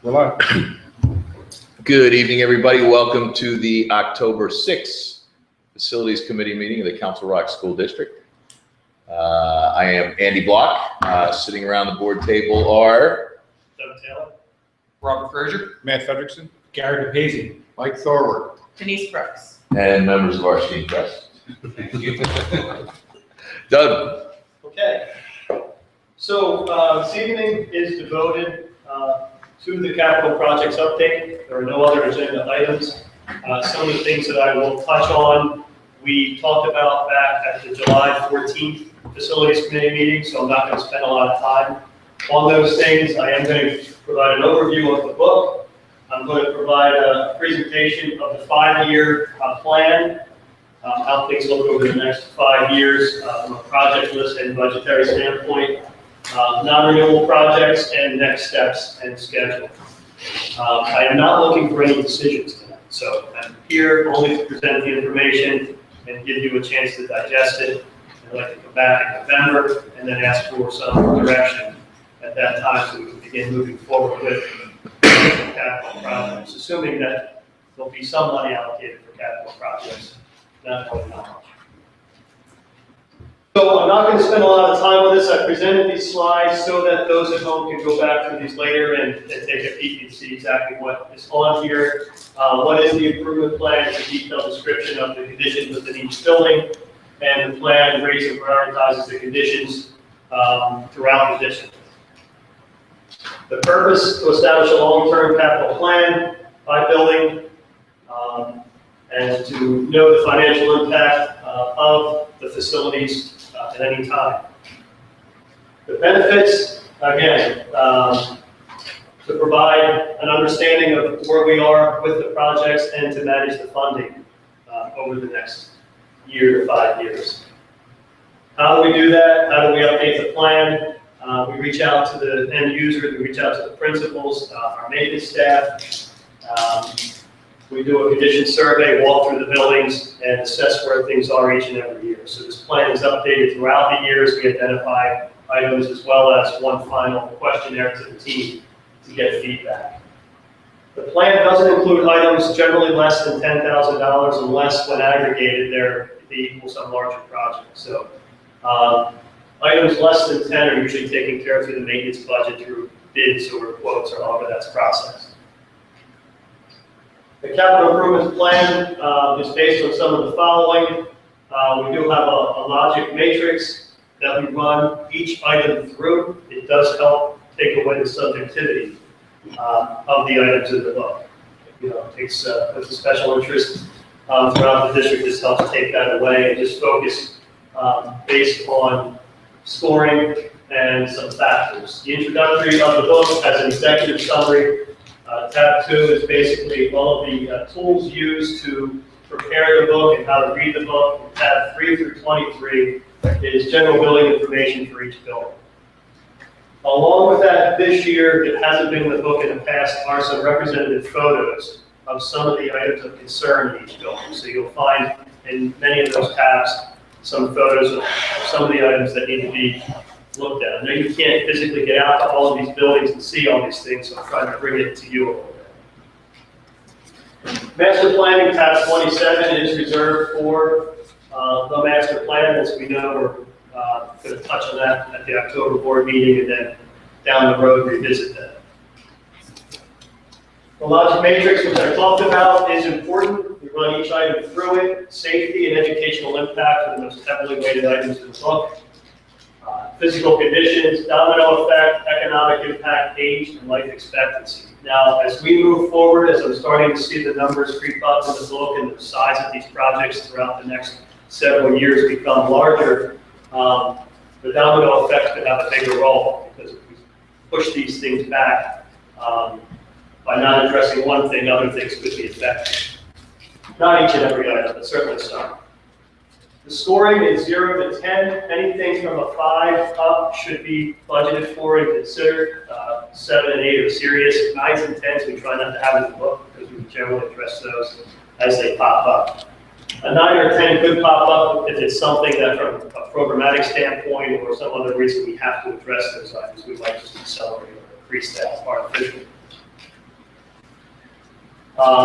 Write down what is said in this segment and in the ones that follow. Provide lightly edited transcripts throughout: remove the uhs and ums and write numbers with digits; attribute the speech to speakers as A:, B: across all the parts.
A: We're live.
B: Good evening, everybody. Welcome to the October 6th Facilities Committee meeting of the Council Rock School District. I am Andy Block. Sitting around the board table are
C: Doug Taylor,
D: Robert Frazier,
A: Matt Fredrickson.
D: Gary DePazy,
A: Mike Thorward.
E: Denise Brooks.
B: and members of our esteemed press.
D: Thank you.
B: Doug.
C: Okay. So this evening is devoted to the capital projects update. There are no other agenda items. Some of the things that I will touch on, we talked about back at the July 14th Facilities Committee meeting, so I'm not going to spend a lot of time on those things. I am going to provide an overview of the book. I'm going to provide a presentation of the 5-year plan, how things look over the next 5 years from a project list and budgetary standpoint, non-renewal projects and next steps and schedule. I am not looking for any decisions tonight, so I'm here only to present the information and give you a chance to digest it. I'd like to come back in November and then ask for some direction at that time so we can begin moving forward with capital projects, assuming that there'll be some money allocated for capital projects, not really not much. So I'm not going to spend a lot of time on this. I presented these slides so that those at home can go back through these later and take a peek and see exactly what is on here. What is the improvement plan? It's a detailed description of the conditions within each building, and the plan rates and prioritizes the conditions throughout the district. The purpose: to establish a long-term capital plan by building, and to know the financial impact of the facilities at any time. The benefits, again, to provide an understanding of where we are with the projects and to manage the funding over the next year to 5 years. How do we do that? How do we update the plan? We reach out to the end users, we reach out to the principals, our maintenance staff. We do a condition survey, walk through the buildings, and assess where things are each and every year. So this plan is updated throughout the years. We identify items as well as one final questionnaire to the team to get feedback. The plan doesn't include items generally less than $10,000 unless when aggregated they equal some larger project. So items less than 10 are usually taken care of through the maintenance budget through bids or quotes or however that's processed. The capital improvement plan is based on some of the following. We do have a logic matrix that we run each item through. It does help take away the subjectivity of the items in the book. You know, it takes with the special interest throughout the district. This helps take that away and just focus based on scoring and some factors. The introductory of the book has an executive summary. Tab 2 is basically all of the tools used to prepare the book and how to read the book. And tab 3 through 23 is general building information for each building. Along with that, this year, it hasn't been in the book in the past, are some representative photos of some of the items of concern in each building. So you'll find in many of those tabs some photos of some of the items that need to be looked at. I know you can't physically get out to all of these buildings and see all these things, so I'm trying to bring it to you a little bit. Master planning, tab 27, is reserved for the master plan. As we know, we're going to touch on that at the October board meeting and then down the road revisit that. The logic matrix, which I talked about, is important. We run each item through it. Safety and educational impact are the most heavily weighted items in the book. Physical conditions, domino effect, economic impact, age, and life expectancy. Now, as we move forward, as I'm starting to see the numbers creep up in the book and the size of these projects throughout the next several years become larger, the domino effect could have a bigger role because if we push these things back, by not addressing one thing, other things could be affected. Not each and every item, but certainly some. The scoring is 0 to 10. Anything from a 5 up should be budgeted for and considered. 7 and 8 are serious. 9s and 10s we try not to have in the book because we generally address those as they pop up. A 9 or 10 could pop up if it's something that from a programmatic standpoint or some other reason we have to address those items. We might just accelerate or increase that artificially.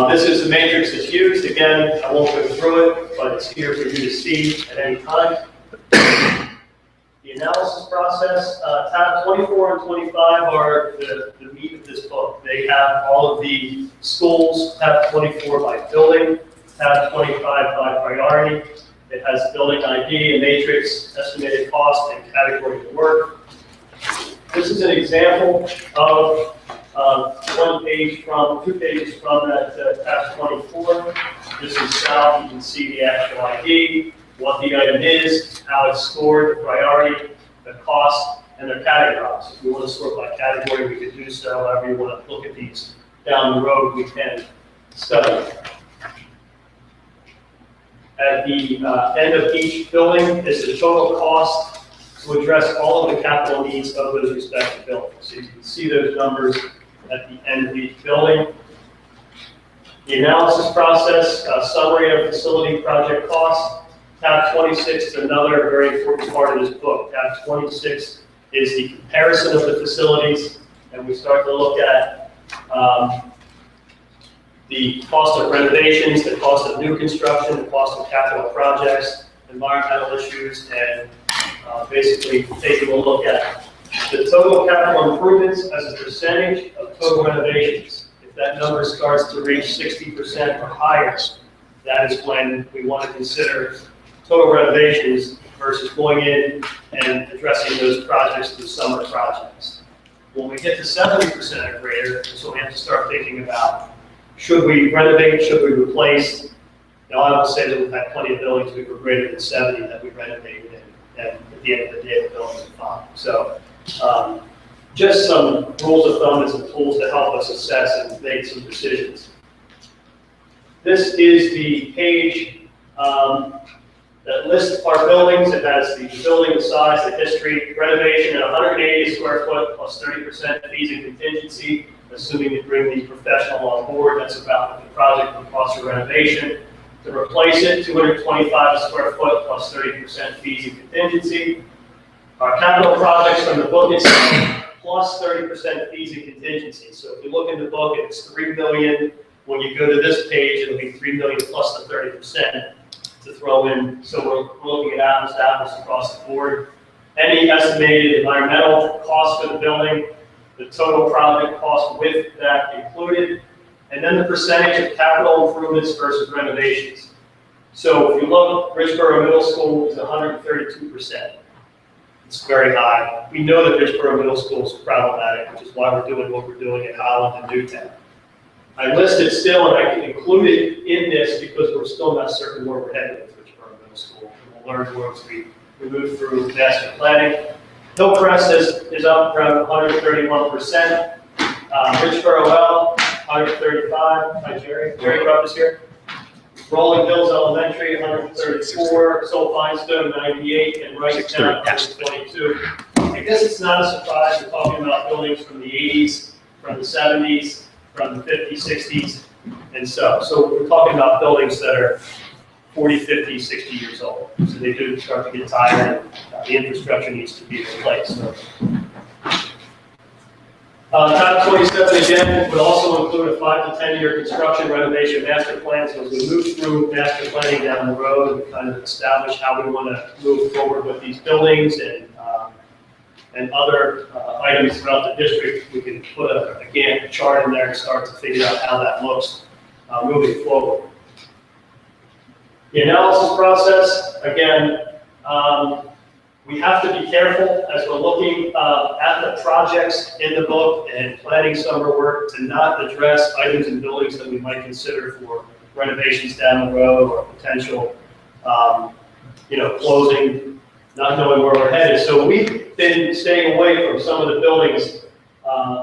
C: This is the matrix that's used. Again, I won't go through it, but it's here for you to see at any time. The analysis process, tab 24 and 25 are the meat of this book. They have all of the schools, tab 24 by building, tab 25 by priority. It has building ID, a matrix, estimated cost, and category of work. This is an example of two pages from that tab 24. This is south. You can see the actual ID, what the item is, how it's scored, the priority, the cost, and they're categorized. If we want to sort by category, we could do so. However you want to look at these down the road, we can study. At the end of each building is the total cost to address all of the capital needs of those respective buildings. So you can see those numbers at the end of each building. The analysis process, summary of facility project costs. Tab 26 is another very important part of this book. Tab 26 is the comparison of the facilities, and we start to look at the cost of renovations, the cost of new construction, the cost of capital projects, environmental issues, and basically taking a look at the total capital improvements as a percentage of total renovations. If that number starts to reach 60% or higher, that is when we want to consider total renovations versus going in and addressing those projects through summer projects. When we get to 70% or greater, so we have to start thinking about, should we renovate, should we replace? Now, I would say that we've had plenty of buildings we were greater than 70 that we renovated, and at the end of the day, the buildings are fine. So just some rules of thumb and some tools to help us assess and make some decisions. This is the page that lists our buildings. It has the building, the size, the history, renovation at 180 square foot plus 30% fees and contingency, assuming you bring the professional on board. That's about what the project would cost for renovation. To replace it, 225 square foot plus 30% fees and contingency. Our capital projects from the book is plus 30% fees and contingency. So if you look in the book, it's $3 million. When you go to this page, it'll be $3 million plus the 30% to throw in. So we're looking at apples to apples across the board. Any estimated environmental cost for the building, the total project cost with that included, and then the percentage of capital improvements versus renovations. So if you look, Richboro Middle School is 132%. It's very high. We know that Richboro Middle School is problematic, which is why we're doing what we're doing at Holland and Newtown. I listed still, and I can include it in this because we're still not certain where we're headed with Richboro Middle School. And we'll learn once we move through master planning. Hillcrest is up around 131%. Richboro L, 135. Hi, Jerry. Jerry Rupp is here. Rolling Hills Elementary, 134. Soul Finestone, 98. And Wrightstown, 122. I guess it's not a surprise. We're talking about buildings from the 80s, from the 70s, from the 50s, 60s, and so we're talking about buildings that are 40, 50, 60 years old. So they do start to get tired, and the infrastructure needs to be replaced. So. Tab 27 again would also include a 5 to 10 year construction renovation master plan. So as we move through master planning down the road and kind of establish how we want to move forward with these buildings and other items throughout the district, we can put a Gantt chart in there and start to figure out how that looks moving forward. The analysis process, again, we have to be careful as we're looking at the projects in the book and planning summer work to not address items and buildings that we might consider for renovations down the road or potential, closing, not knowing where we're headed. So we've been staying away from some of the buildings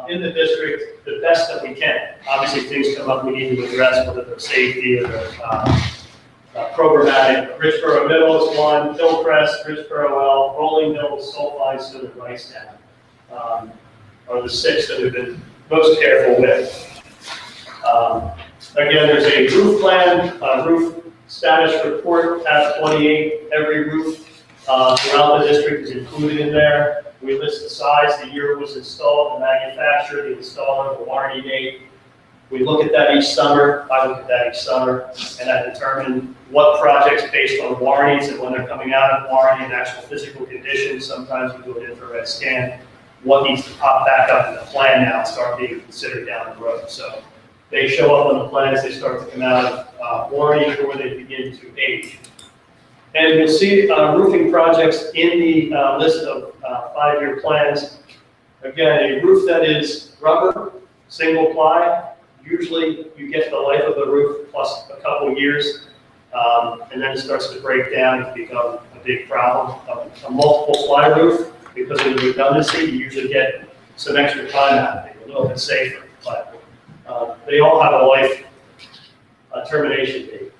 C: in the district the best that we can. Obviously, things come up we need to address, whether they're safety or they're programmatic. Richboro Middle is one, Hillcrest, Richboro L, Rolling Hills, Soul Finestone, and Wrightstown are the 6 that we've been most careful with. Again, there's a roof plan, roof status report, tab 28. Every roof throughout the district is included in there. We list the size, the year it was installed, the manufacturer, the installer, the warranty date, We look at that each summer, I look at that each summer, and I determine what projects based on warranties and when they're coming out of warranty and actual physical conditions. Sometimes we do an infrared scan. What needs to pop back up in the plan now and start being considered down the road. So they show up on the plans, they start to come out of warranty or they begin to age. And you'll see roofing projects in the list of 5-year plans. Again, a roof that is rubber, single ply, usually you get the life of the roof plus a couple years, and then it starts to break down and become a big problem. A multiple ply roof, because of the redundancy, you usually get some extra time out of it, a little bit safer, but they all have a life termination date.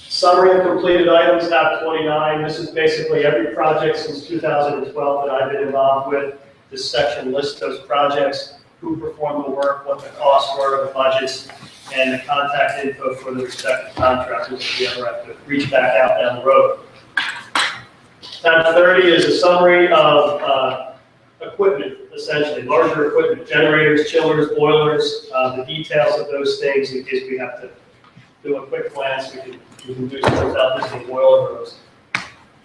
C: Summary of completed items, tab 29. This is basically every project since 2012 that I've been involved with. This section lists those projects, who performed the work, what the costs were, the budgets, and the contact info for the respective contractors if we ever have to reach back out down the road. Tab 30 is a summary of equipment, essentially, larger equipment, generators, chillers, boilers, the details of those things in case we have to do a quick glance. We can do some without listing boiler rows.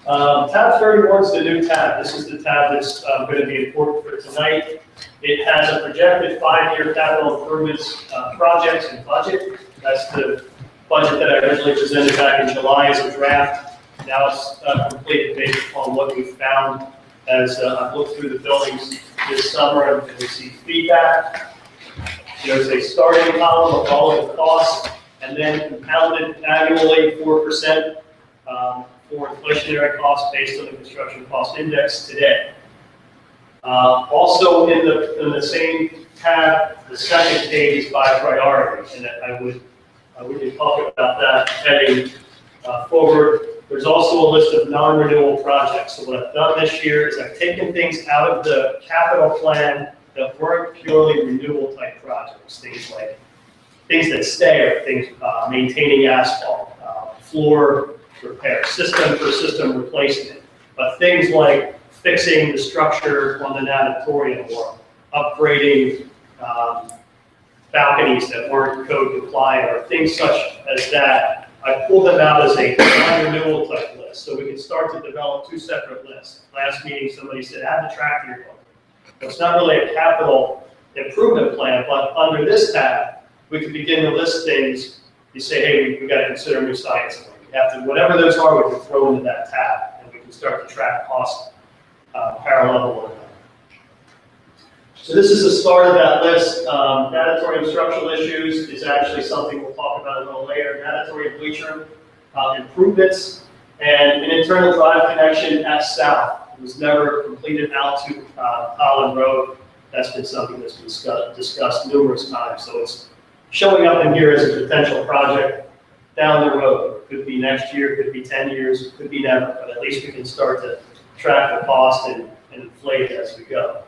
C: Tab 31 is the new tab. This is the tab that's going to be important for tonight. It has a projected 5-year capital improvements projects and budget. That's the budget that I originally presented back in July as a draft. Now it's completed based upon what we've found as I've looked through the buildings this summer and received feedback. There's a starting column of all of the costs and then compounded annually 4% for inflationary costs based on the construction cost index today. Also in the same tab, the second page is by priority, and we can talk about that heading forward. There's also a list of non-renewal projects. So what I've done this year is I've taken things out of the capital plan that weren't purely renewal type projects, things that stay, or things maintaining asphalt, floor repair, system for system replacement, but things like fixing the structure on the natatorium or upgrading balconies that weren't code compliant or things such as that. I pulled them out as a non-renewal type list, so we can start to develop 2 separate lists. Last meeting, somebody said, add the track to your book. Well, it's not really a capital improvement plan, but under this tab, we can begin to list things. You say, hey, we've got to consider new science. We have to, whatever those are, we can throw into that tab, and we can start to track cost parallel with them. So this is the start of that list. Natatorium structural issues is actually something we'll talk about a little later. Natatorium bleacher improvements and an internal drive connection at south. It was never completed out to Holland Road. That's been something that's been discussed numerous times. So it's showing up in here as a potential project down the road. Could be next year, could be 10 years, could be never, but at least we can start to track the cost and inflate it as we go.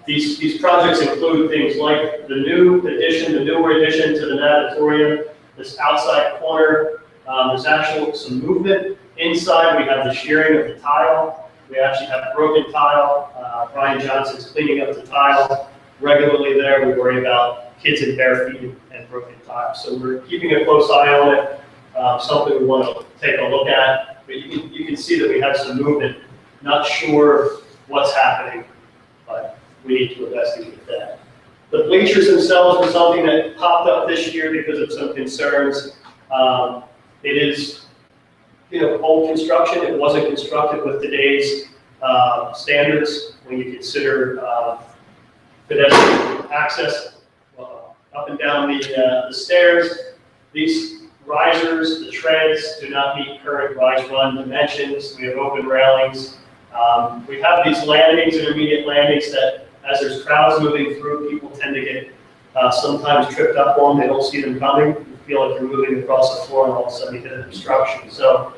C: These projects include things like the newer addition to the natatorium, this outside corner. There's actually some movement inside. We have the shearing of the tile. We actually have broken tile. Brian Johnson's cleaning up the tile regularly there. We worry about kids in bare feet and broken tile. So we're keeping a close eye on it. Something we want to take a look at. But you can see that we have some movement. Not sure what's happening, but we need to investigate that. The bleachers themselves were something that popped up this year because of some concerns. It is, old construction. It wasn't constructed with today's standards when you consider pedestrian access up and down the stairs. These risers, the treads, do not meet current rise-run dimensions. We have open railings. We have these landings, intermediate landings, that as there's crowds moving through, people tend to get sometimes tripped up on. They don't see them coming. You feel like you're moving across the floor and all of a sudden you hit an obstruction. So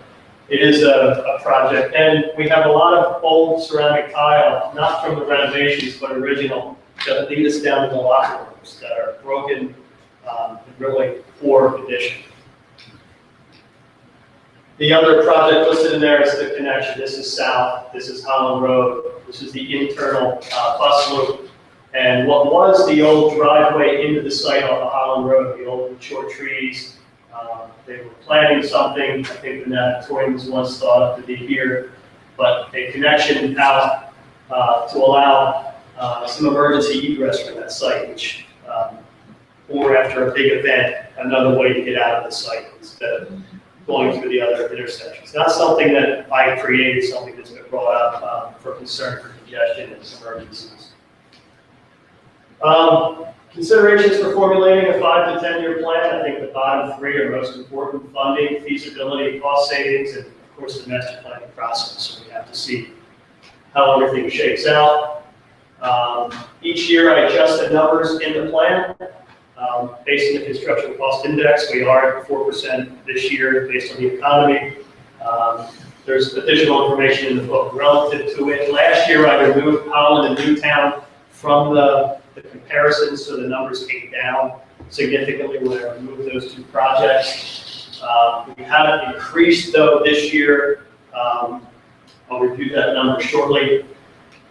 C: it is a project. And we have a lot of old ceramic tile, not from the renovations, but original, that lead us down to the locker rooms that are broken in really poor condition. The other project listed in there is the connection. This is south, this is Holland Road, this is the internal bus loop. And what was the old driveway into the site off of Holland Road, the old mature trees, they were planting something. I think the natatorium was once thought to be here, but a connection out to allow some emergency egress from that site, which, or after a big event, another way to get out of the site instead of going through the other intersections. Not something that I created, something that's been brought up for concern for congestion and emergencies. Considerations for formulating a 5 to 10 year plan. I think the bottom three are most important: funding, feasibility, cost savings, and of course the master planning process. So we have to see how everything shakes out. Each year I adjust the numbers in the plan. Based on the construction cost index, we are at 4% this year based on the economy. There's additional information in the book relative to it. Last year I removed Holland and Newtown from the comparisons, so the numbers came down significantly when I removed those two projects. We haven't increased though this year. I'll review that number shortly.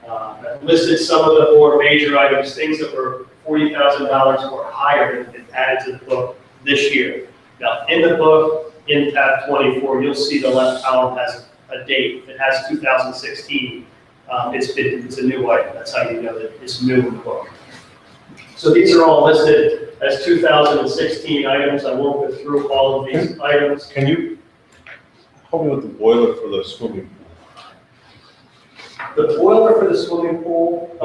C: I've listed some of the more major items, things that were $40,000 or higher that have been added to the book this year. Now, in the book, in tab 24, you'll see the left column has a date. It has 2016. It's a new item. That's how you know that it's new in the book. So these are all listed as 2016 items. I won't go through all of these items.
A: Can you help me with the boiler for the swimming pool?
C: The boiler for the swimming pool.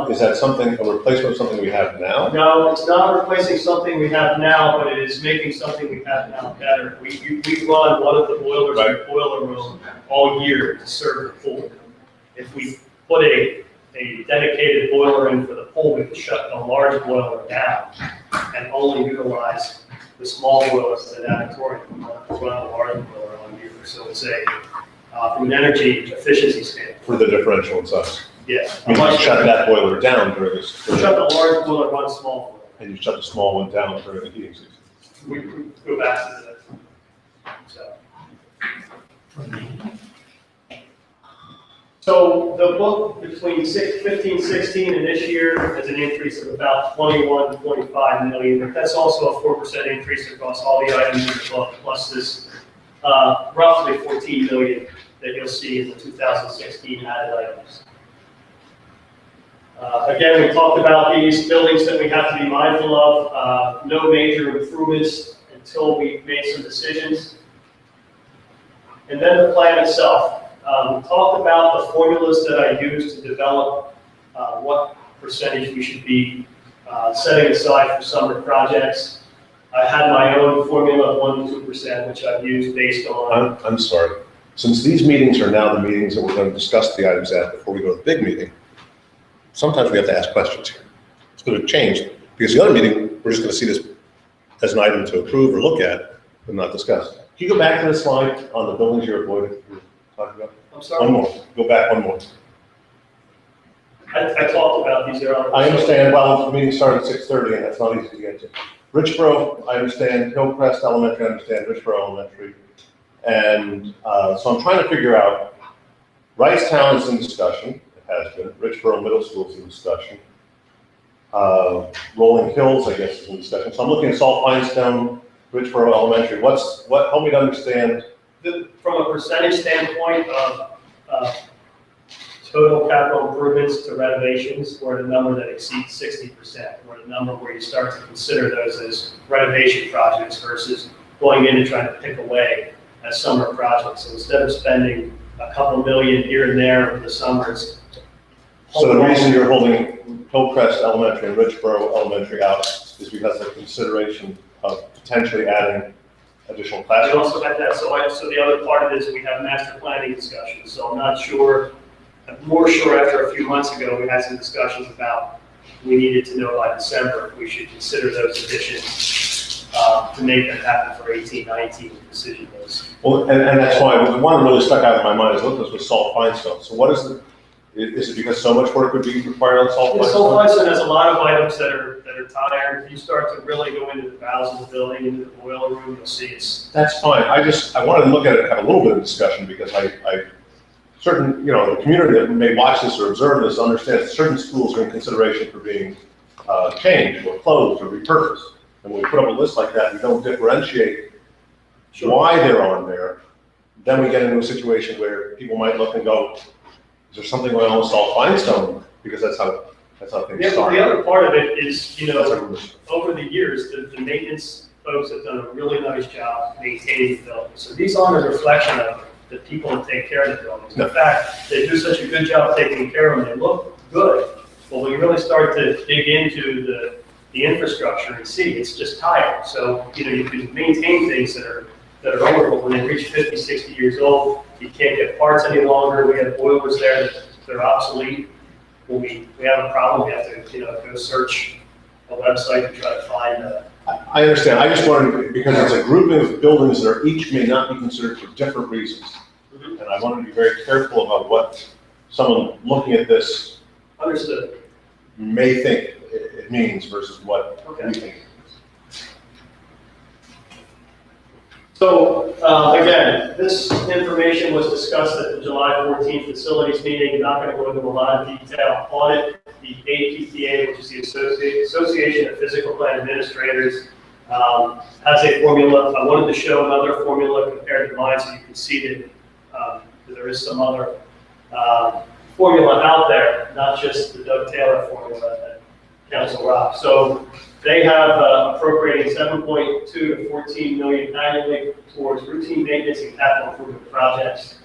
A: Is that something, a replacement of something we have now?
C: No, it's not replacing something we have now, but it is making something we have now better. We run one of the boilers in the boiler room all year to serve the pool. If we put a dedicated boiler in for the pool, we could shut the large boiler down and only utilize the small boiler for the natatorium. We don't have to run the large boiler on here. So it's a, from an energy efficiency standpoint.
A: For the differential in size?
C: Yeah.
A: You shut that boiler down during this.
C: We shut the large boiler, run small boiler.
A: And you shut the small one down during the heating season?
C: We go back to that. So the book between 15, 16 and this year has an increase of about 21.5 million, but that's also a 4% increase across all the items in the book, plus this roughly 14 million that you'll see in the 2016 added items. Again, we talked about these buildings that we have to be mindful of. No major improvements until we've made some decisions. And then the plan itself. We talked about the formulas that I use to develop what percentage we should be setting aside for summer projects. I had my own formula of 1 to 2%, which I've used based on.
A: I'm sorry. Since these meetings are now the meetings that we're going to discuss the items at before we go to the big meeting, sometimes we have to ask questions here. It's going to change because the other meeting, we're just going to see this as an item to approve or look at, but not discuss. Can you go back to the slide on the buildings you're avoiding? Talking about?
C: I'm sorry?
A: One more. Go back one more.
C: I talked about these there.
A: I understand, well, the meeting started at 6:30 and that's not easy to get to. Richboro, I understand. Hillcrest Elementary, I understand. Richboro Elementary. And so I'm trying to figure out, Ricetown is in discussion. It has been. Richboro Middle School is in discussion. Rolling Hills, I guess, is in discussion. So I'm looking at Salt Pine Stone, Richboro Elementary. Help me to understand.
C: From a percentage standpoint of total capital improvements to renovations, we're at a number that exceeds 60%. We're at a number where you start to consider those as renovation projects versus going in and trying to pick away as summer projects. So instead of spending a couple million here and there over the summers.
A: So the reason you're holding Hillcrest Elementary and Richboro Elementary out is because of consideration of potentially adding additional
C: We
A: classrooms?
C: also had that, so the other part of this, we have master planning discussions. So I'm not sure, I'm more sure after a few months ago, we had some discussions about we needed to know by December if we should consider those additions to make that happen for 18, 19 decision days.
A: Well, and that's why the one that really stuck out in my mind is look, this was Salt Pine Stone. So what is is it because so much work would be required on Salt Pine Stone?
C: Salt Pine Stone has a lot of items that are tired. If you start to really go into the bowels of the building, into the boiler room, you'll see it's.
A: That's fine. I wanted to look at it, have a little bit of discussion because I certain, the community that may watch this or observe this understands certain schools are in consideration for being changed or closed or repurposed. And when we put up a list like that, we don't differentiate why they're on there. Then we get into a situation where people might look and go, is there something going on with Salt Limestone? Because that's how things start.
C: The other part of it is, over the years, the maintenance folks have done a really nice job maintaining the buildings. So these aren't a reflection of the people that take care of the buildings. In fact, they do such a good job taking care of them. They look good. But when you really start to dig into the infrastructure and see, it's just tired. So, you can maintain things that are older, but when they reach 50, 60 years old, you can't get parts any longer. We have boilers there that are obsolete. When we have a problem, we have to, go search a website to try to find
A: I understand. I just wanted, because it's a grouping of buildings that are each may not be considered for different reasons. And I want to be very careful about what someone looking at this
C: Understood.
A: may think it means versus what we think it means.
C: So, again, this information was discussed at the July 14th facilities meeting. I'm not going to go into a lot of detail on it. The APTA, which is the Association of Physical Plant Administrators, has a formula. I wanted to show another formula compared to mine so you can see that there is some other formula out there, not just the Doug Taylor formula that Council Rock. So they have appropriating 7.2 to 14 million annually towards routine maintenance and capital improvement projects.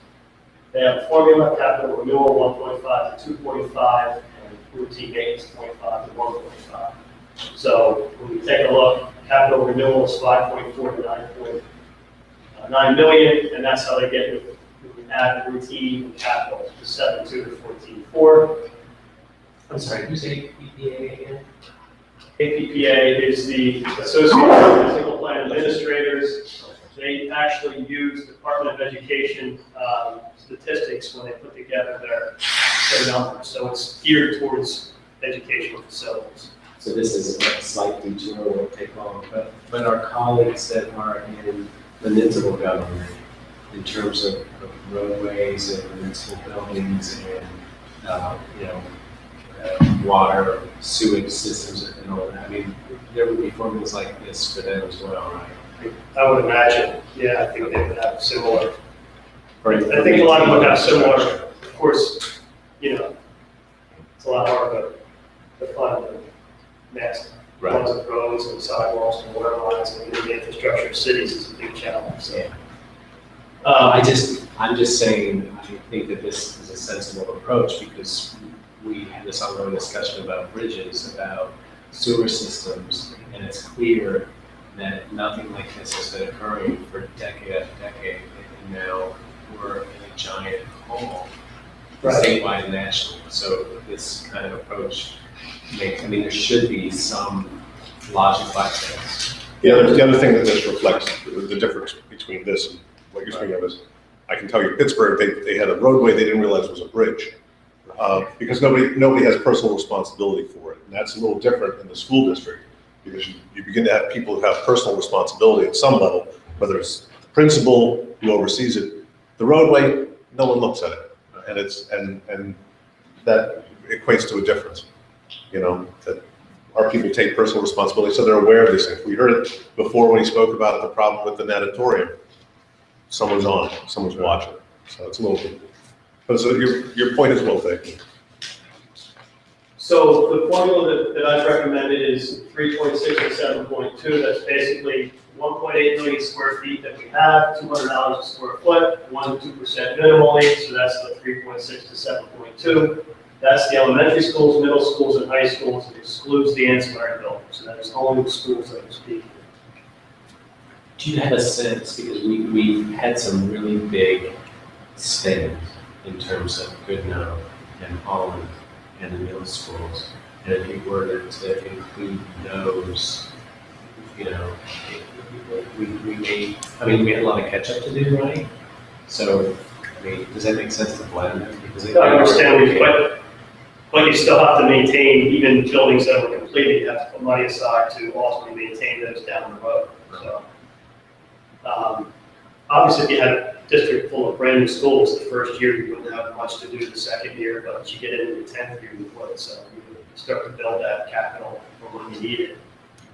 C: They have a formula, capital renewal 1.5 to 2.5, and routine maintenance 0.5 to 1.5. So when we take a look, capital renewal is 5.4 to 9.9 million, and that's how they get it. We add the routine and capital to 7.2 to 14.4.
E: I'm sorry, who's APPA again?
C: APPA is the Association of Physical Plant Administrators. They actually use Department of Education statistics when they put together their numbers. So it's geared towards educational facilities.
E: So this is a slight detour, won't take long, but our colleagues that are in municipal government, in terms of roadways and municipal buildings and, water, sewage systems and all that, I mean, there would be formulas like this for them as well, right?
C: I would imagine, yeah, I think they would have similar. I think a lot of them would have similar. Of course, it's a lot harder to find the next ones of roads and sidewalks and water lines and the infrastructure of cities is a big challenge. So.
E: Yeah. I'm just saying, I think that this is a sensible approach because we had this ongoing discussion about bridges, about sewer systems, and it's clear that nothing like this has been occurring for decade after decade, and now we're in a giant hole, statewide and nationally. So this kind of approach there should be some logic like this.
A: The other thing that this reflects, the difference between this and what you're speaking of is, I can tell you, Pittsburgh, they had a roadway they didn't realize was a bridge. Because nobody has personal responsibility for it. And that's a little different in the school district because you begin to have people who have personal responsibility at some level, whether it's the principal who oversees it, the roadway, no one looks at it. And that equates to a difference, that our people take personal responsibility so they're aware of these things. We heard it before when he spoke about the problem with the natatorium. Someone's on, someone's watching. So it's a little bit. So your point is well taken.
C: So the formula that I've recommended is 3.6 to 7.2. That's basically 1.8 million square feet that we have, $200 a square foot, 1 to 2% minimally. So that's the 3.6 to 7.2. That's the elementary schools, middle schools, and high schools. It excludes the ancillary buildings. So that is only the schools that we speak.
E: Do you have a sense, because we had some really big spend in terms of Goodnow and Holland and the middle schools, and if you were to include those, we had a lot of catch up to do, right? So, does that make sense to blend them? Because
C: I understand, but you still have to maintain, even buildings that were completed, you have to put money aside to ultimately maintain those down the road. So, obviously, if you had district full of brand new schools, the first year you wouldn't have much to do the second year, but as you get into the 10th year, you would. So you would start to build that capital for when you need it.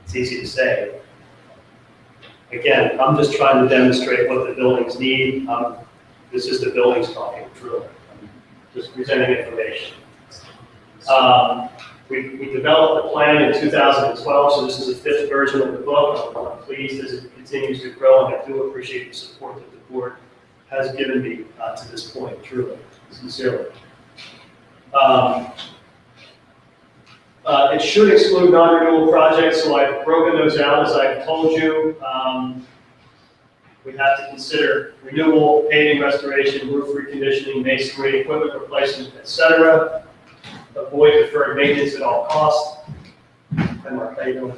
C: It's easy to say. Again, I'm just trying to demonstrate what the buildings need. This is the buildings talking, truly. I'm just presenting information. We developed a plan in 2012, so this is the 5th version of the book. I'm pleased as it continues to grow, and I do appreciate the support that the board has given me to this point, truly, sincerely. It should exclude non-renewal projects, so I've broken those out as I've told you. We have to consider renewal, paving restoration, roof reconditioning, masonry, equipment replacement, etc. Avoid deferred maintenance at all costs. Hi, Mark, how you doing?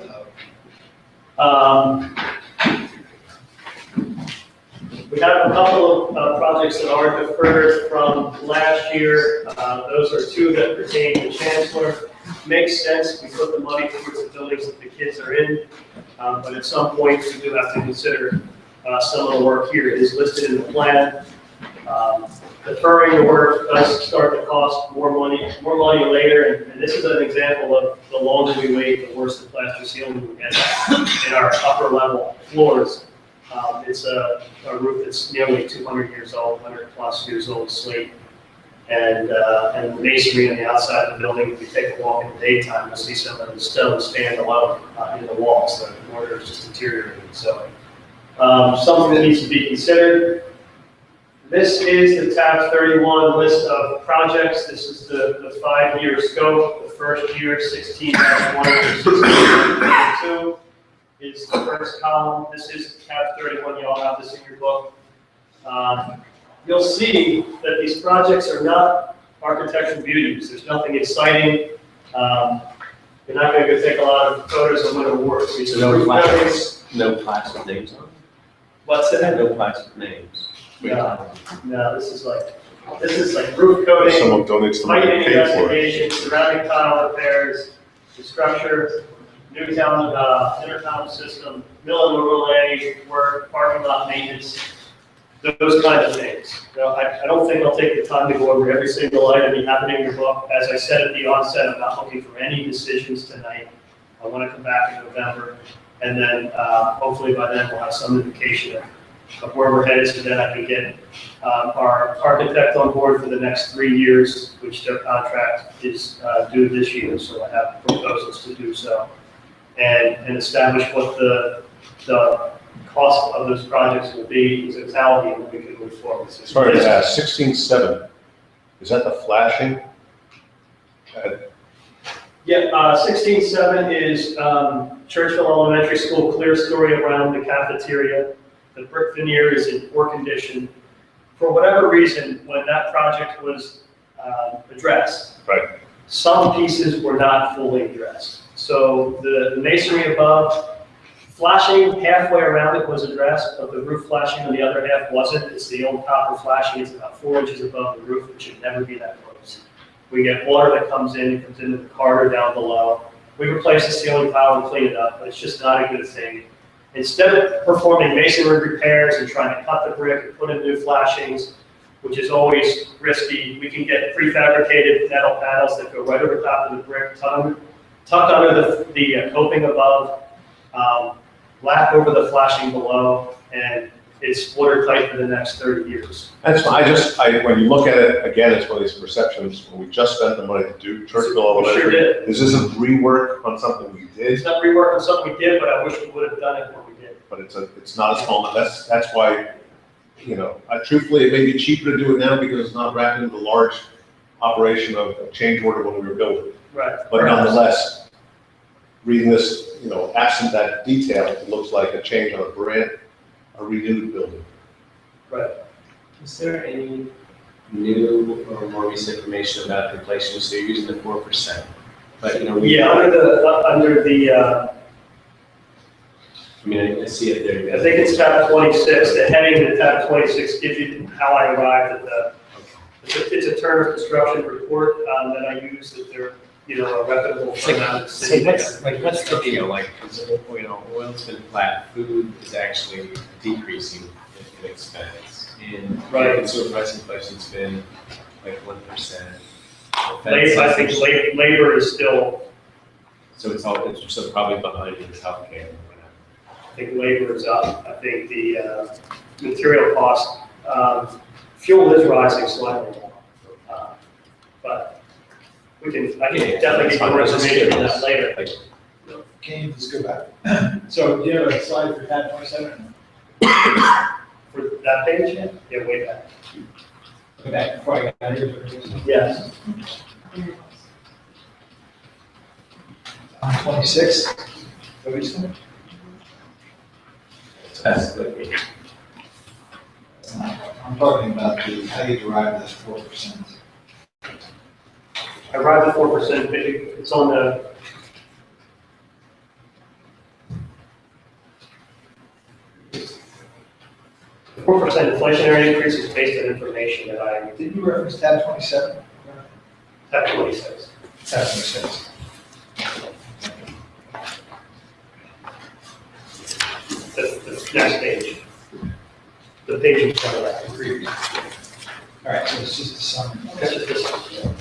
C: We have a couple of projects that are deferred from last year. Those are 2 that pertain to Chancellor. Makes sense, we put the money towards the buildings that the kids are in, but at some point we do have to consider some of the work here. It is listed in the plan. Deferring the work does start to cost more money later, and this is an example of the longer we wait, the worse the plaster ceiling will get in our upper level floors. It's a roof that's nearly 200 years old, 100 plus years old, slate. And the masonry on the outside of the building, if you take a walk in the daytime, you'll see some of the stones stand alone in the walls. The mortar is just deteriorating. So something that needs to be considered. This is the tab 31 list of projects. This is the 5-year scope. The first year, 16-1 through 16-2 is the first column. This is tab 31. You all have this in your book. You'll see that these projects are not architectural beauties. There's nothing exciting. You're not going to go take a lot of photos and win awards. These are
E: No
C: roof
E: plaques,
C: coverings.
E: no plaques with names on them?
C: What's that?
E: No plaques with names.
C: No, this is like roof coating,
A: Someone donates the money
C: piping
A: to pay for it.
C: investigation, ceramic tile repairs, the structure, new town, intercom system, mill and overlay work, parking lot maintenance, those kind of things. Now, I don't think I'll take the time to go over every single item you have it in your book. As I said at the onset, I'm not looking for any decisions tonight. I want to come back in November, and then hopefully by then we'll have some indication of where we're headed, so then I can get our architect on board for the next 3 years, which their contract is due this year, so I have proposals to do so, and establish what the cost of those projects will be in totality, and we can move forward.
A: Sorry to ask, 16-7, is that the flashing?
C: Yeah, 16-7 is Churchville Elementary School clear story around the cafeteria. The brick veneer is in poor condition. For whatever reason, when that project was addressed,
A: Right.
C: some pieces were not fully addressed. So the masonry above, flashing halfway around it was addressed, but the roof flashing on the other half wasn't. It's the old copper flashing. It's about 4 inches above the roof. It should never be that close. We get water that comes into the corridor down below. We replace the ceiling tile and clean it up, but it's just not a good thing. Instead of performing masonry repairs and trying to cut the brick and put in new flashings, which is always risky, we can get prefabricated metal panels that go right over top of the brick, tucked under the coping above, black over the flashing below, and it's watertight for the next 30 years.
A: That's fine. When you look at it, again, it's one of these perceptions, when we just spent the money to do Churchville Elementary.
C: Sure did.
A: This isn't rework on something we did,
C: It's not rework on something we did, but I wish we would have done it when we did.
A: but it's not a small, that's why, truthfully, it may be cheaper to do it now because it's not wrapped into the large operation of change order when we were building.
C: Right.
A: But nonetheless, reading this, absent that detail, it looks like a change on a renewed building.
C: Right.
E: Is there any new or more recent information about inflation? So you're using the 4%, but
C: Yeah, under the
E: I see it there.
C: I think it's tab 26, the heading to tab 26 gives you how I arrived at it's a term of construction report that I use, that they're, a reputable firm out of the
E: So
C: city.
E: what's the deal? Oil's been flat, food is actually decreasing in expense. And
C: Right.
E: sewer price inflation's been like 1%.
C: Labor, I think labor is still,
E: So it's so probably behind in healthcare or whatever.
C: I think labor is up. I think the material cost, fuel is rising slightly. But I can definitely get more information on that later.
F: Can you just go back? So do you have a slide for tab 27?
C: For that page, yeah, way back.
F: Go back before I got here.
C: Yes.
F: On 26. What did you say?
E: That's good.
F: I'm talking about how you derive this 4%.
C: I arrived at 4%, it's on the. The 4% inflationary increase is based on information that I
F: Did you reference tab 27?
C: have 26.
F: Tab 26.
C: The next page. The page in front of that.
F: All right, so it's just a summary.
C: That's just this one.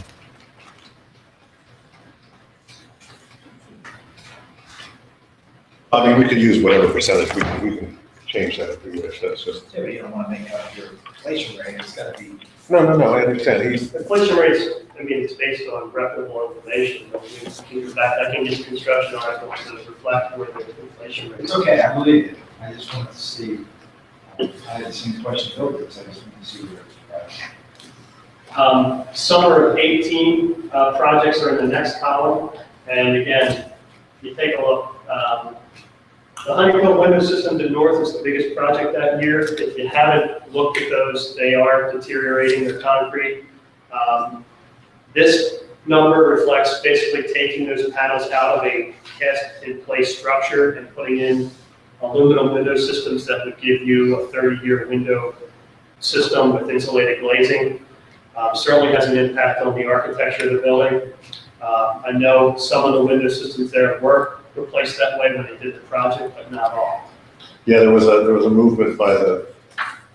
A: I mean, we could use whatever percentage, we can change that if we wish, that's just,
F: Yeah, but you don't want to make up your inflation rate, it's got to be.
A: no, I understand,
C: Inflation rates, I mean, it's based on reputable information. In fact, I can get construction articles that reflect where the inflation rate is.
F: It's okay, I believe it. I just wanted to see, I had the same question over this, I just wanted to see where it's at.
C: Summer of 18 projects are in the next column. And again, you take a look, the honeycomb window system to north is the biggest project that year. If you haven't looked at those, they are deteriorating their concrete. This number reflects basically taking those panels out of a cast-in-place structure and putting in aluminum window systems that would give you a 30-year window system with insulated glazing. Certainly has an impact on the architecture of the building. I know some of the window systems there were replaced that way when they did the project, but not all.
A: yeah, there was a movement by the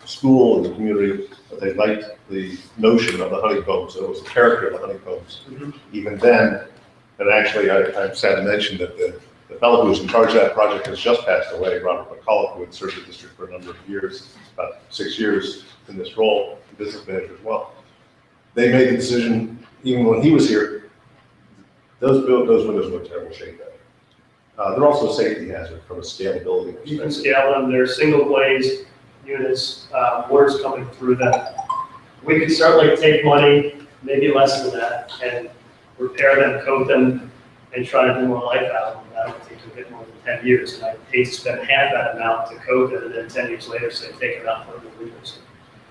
A: school and the community, that they liked the notion of the honeycombs, it was the character of the honeycombs. Even then, and actually, I'm sad to mention that the fellow who was in charge of that project has just passed away, Robert McCullough, who had served the district for a number of years, about 6 years in this role, business manager as well. They made the decision, even when he was here, those windows were in terrible shape. They're also a safety hazard from a scalability
C: You can
A: perspective.
C: scale them, they're single glazed units, water's coming through them. We could certainly take money, maybe less than that, and repair them, coat them, and try to do more life out of them. That would take a bit more than 10 years, and I'd hate to spend half that amount to coat them, and then 10 years later say, take it out for the windows.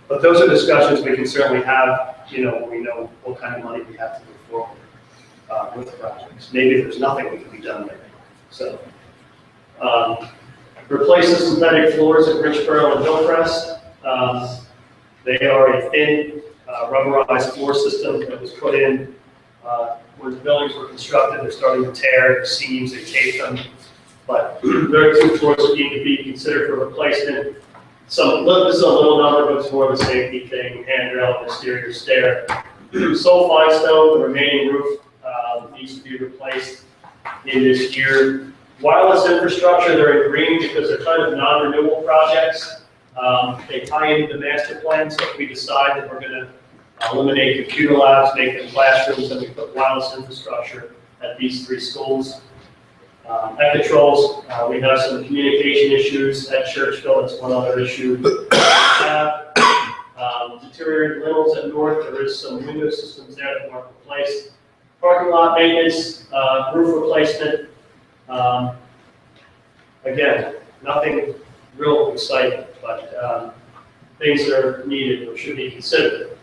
C: But those are discussions we can certainly have, when we know what kind of money we have to move forward with the projects. Maybe there's nothing that can be done there. So, replace the synthetic floors at Richboro and Hillcrest. They are a thin rubberized floor system that was put in when the buildings were constructed. They're starting to tear seams, they tape them. But there are 2 floors that need to be considered for replacement. So this is a little number, but it's more of a safety thing, handrail, exterior stair. Sulfide stone, the remaining roof needs to be replaced in this year. Wireless infrastructure, they're in green because they're kind of non-renewal projects. They tie into the master plan, so if we decide that we're going to eliminate computer labs, make them classrooms, and we put wireless infrastructure at these 3 schools. At Controls, we have some communication issues at Churchville, that's one other issue. Deteriorated lintels at North, there is some window systems there that weren't replaced. Parking lot maintenance, roof replacement. Again, nothing real exciting, but things that are needed or should be considered.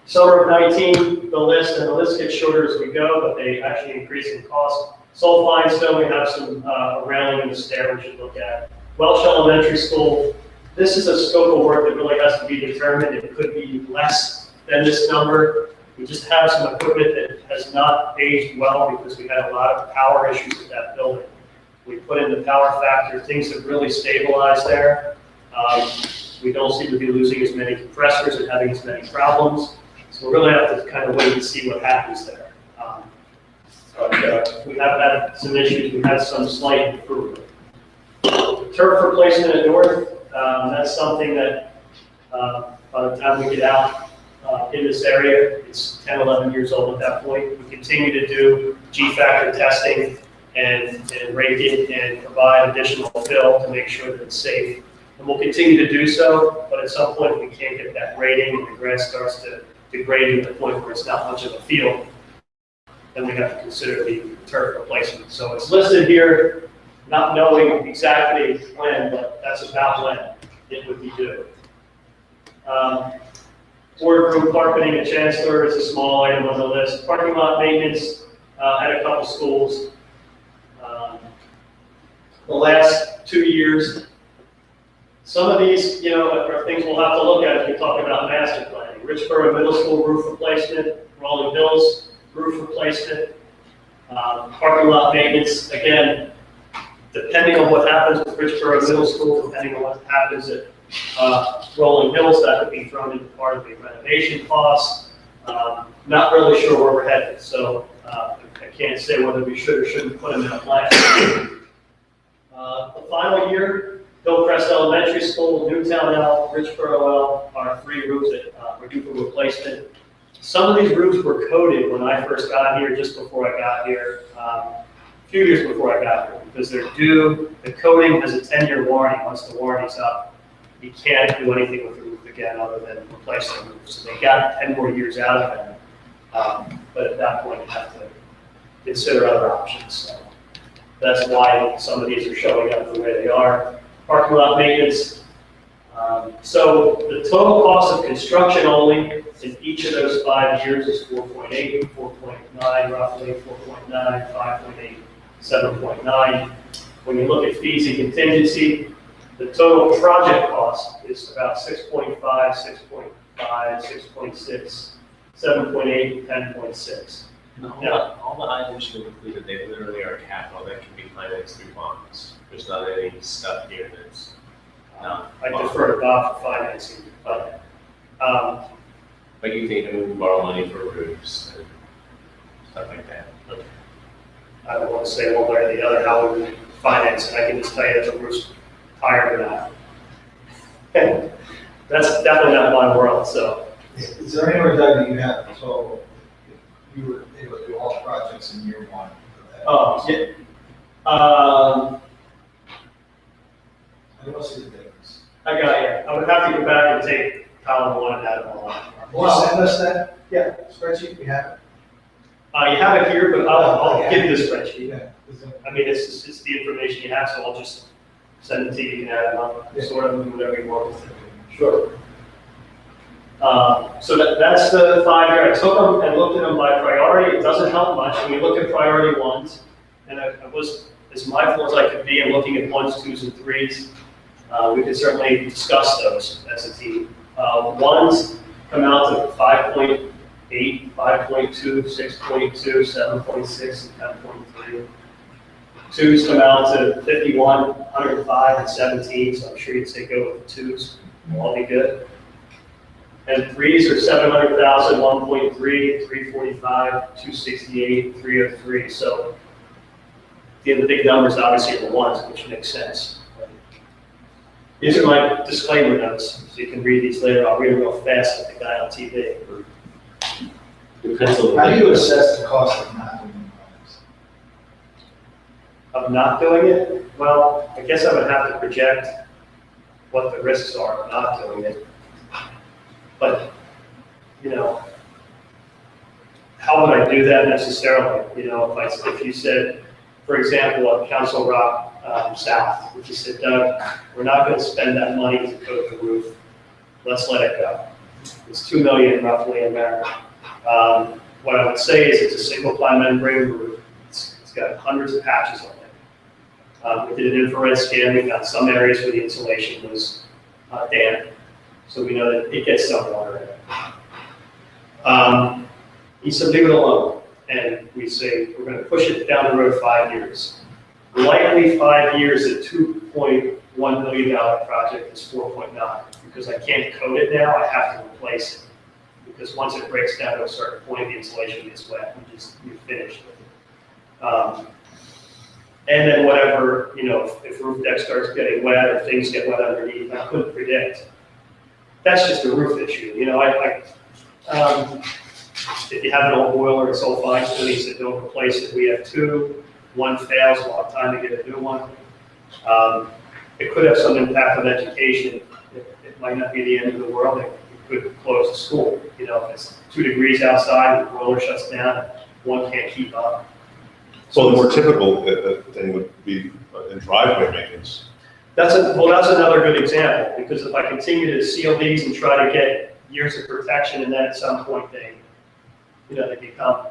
C: Summer of 19, the list gets shorter as we go, but they actually increase in cost. Sulfide stone, we have some railing in the stair we should look at. Welsh Elementary School, this is a scope of work that really has to be determined. It could be less than this number. We just have some equipment that has not aged well because we had a lot of power issues with that building. We put in the power factor, things have really stabilized there. We don't seem to be losing as many compressors and having as many problems. So we're going to have to kind of wait and see what happens there. But we have had some issues. We've had some slight improvement. Turf replacement at North, that's something that by the time we get out in this area, it's 10, 11 years old at that point. We continue to do G-factor testing and rake it and provide additional fill to make sure that it's safe. And we'll continue to do so, but at some point we can't get that rating and the grass starts to degrade to the point where it's not much of a field, then we have to consider the turf replacement. So it's listed here, not knowing exactly when, but that's about when it would be due. Boardroom carpeting at Chancellor is a small item on the list. Parking lot maintenance at a couple schools. The last 2 years, some of these, are things we'll have to look at as we talk about master planning. Richboro Middle School roof replacement, Rolling Hills roof replacement, parking lot maintenance. Again, depending on what happens with Richboro Middle School, depending on what happens at Rolling Hills, that could be thrown into part of the renovation costs. Not really sure where we're headed, so I can't say whether we should or shouldn't put them in a plan. The final year, Hillcrest Elementary School, Newtown L, Richboro L are 3 roofs that were due for replacement. Some of these roofs were coated when I first got here, just before I got here, a few years before I got here, because they're due. The coating has a 10-year warranty. Once the warranty's up, you can't do anything with the roof again other than replace the roof. So they got 10 more years out of them. But at that point, you have to consider other options. So that's why some of these are showing up the way they are. Parking lot maintenance. So the total cost of construction only in each of those 5 years is 4.8, 4.9 roughly, 4.9, 5.8, 7.9. When you look at fees and contingency, the total project cost is about 6.5, 6.5, 6.6, 7.8, 10.6.
E: All the items you included, they literally are capital that can be financed through bonds. There's not any stuff here that's
C: I defer to Bob for financing, but
E: you think we can borrow money for roofs and stuff like that. Okay.
C: I don't want to say one way or the other how we would finance it. I can just tell you that the roof's higher than that. That's definitely not my world, so.
F: Is there anywhere, Doug, that you have, so if you were able to do all the projects in year 1?
C: Oh, yeah.
F: I don't see the difference.
C: I got you. I would have to go back and take column 1 and add them all up.
F: Will you send us that? Yeah, spreadsheet, we have it.
C: You have it here, but I'll give you the spreadsheet.
F: Yeah.
C: I mean, it's the information you have, so I'll just send it to you. You can add them up, sort of do whatever you want with it. Sure. So that's the 5 year. I took them and looked at them by priority. It doesn't help much when we look at priority 1s, and I was as mindful as I could be in looking at 1s, 2s, and 3s. We could certainly discuss those as a team. 1s come out to 5.8, 5.2, 6.2, 7.6, and 10.3. 2s come out to 51, 105, and 17, so I'm sure you'd say go with the 2s. We'll all be good. And 3s are 700,000, 1.3, 345, 268, 303. So the big numbers obviously are the 1s, which makes sense. These are my disclaimer notes, so you can read these later. I'll read them real fast like the guy on TV.
F: How do you assess the cost of not doing projects?
C: Of not doing it? Well, I guess I would have to project what the risks are of not doing it. But, how would I do that necessarily? If you said, for example, on Council Rock South, if you said, Doug, we're not going to spend that money to coat the roof, let's let it go. It's $2 million roughly in there. What I would say is it's a single ply membrane roof. It's got hundreds of patches on it. We did an infrared scan. We found some areas where the insulation was damp, so we know that it gets some water in it. He said, leave it alone. And we say, we're going to push it down the road 5 years. Likely 5 years at $2.1 million project is 4.9. because I can't coat it now, I have to replace it. Because once it breaks down to a certain point, the insulation gets wet, you're finished with it. And then whatever, if roof deck starts getting wet or things get wet underneath, I couldn't predict. That's just a roof issue, if you have an old boiler, it's all fine, so he said don't replace it. We have two, one fails, we'll have time to get a new one. It could have some impact on education. It might not be the end of the world. It could close the school. If it's 2 degrees outside, the boiler shuts down, one can't keep up.
A: So the more typical thing would be in driveway maintenance.
C: That's another good example, because if I continue to seal these and try to get years of protection, and then at some point they become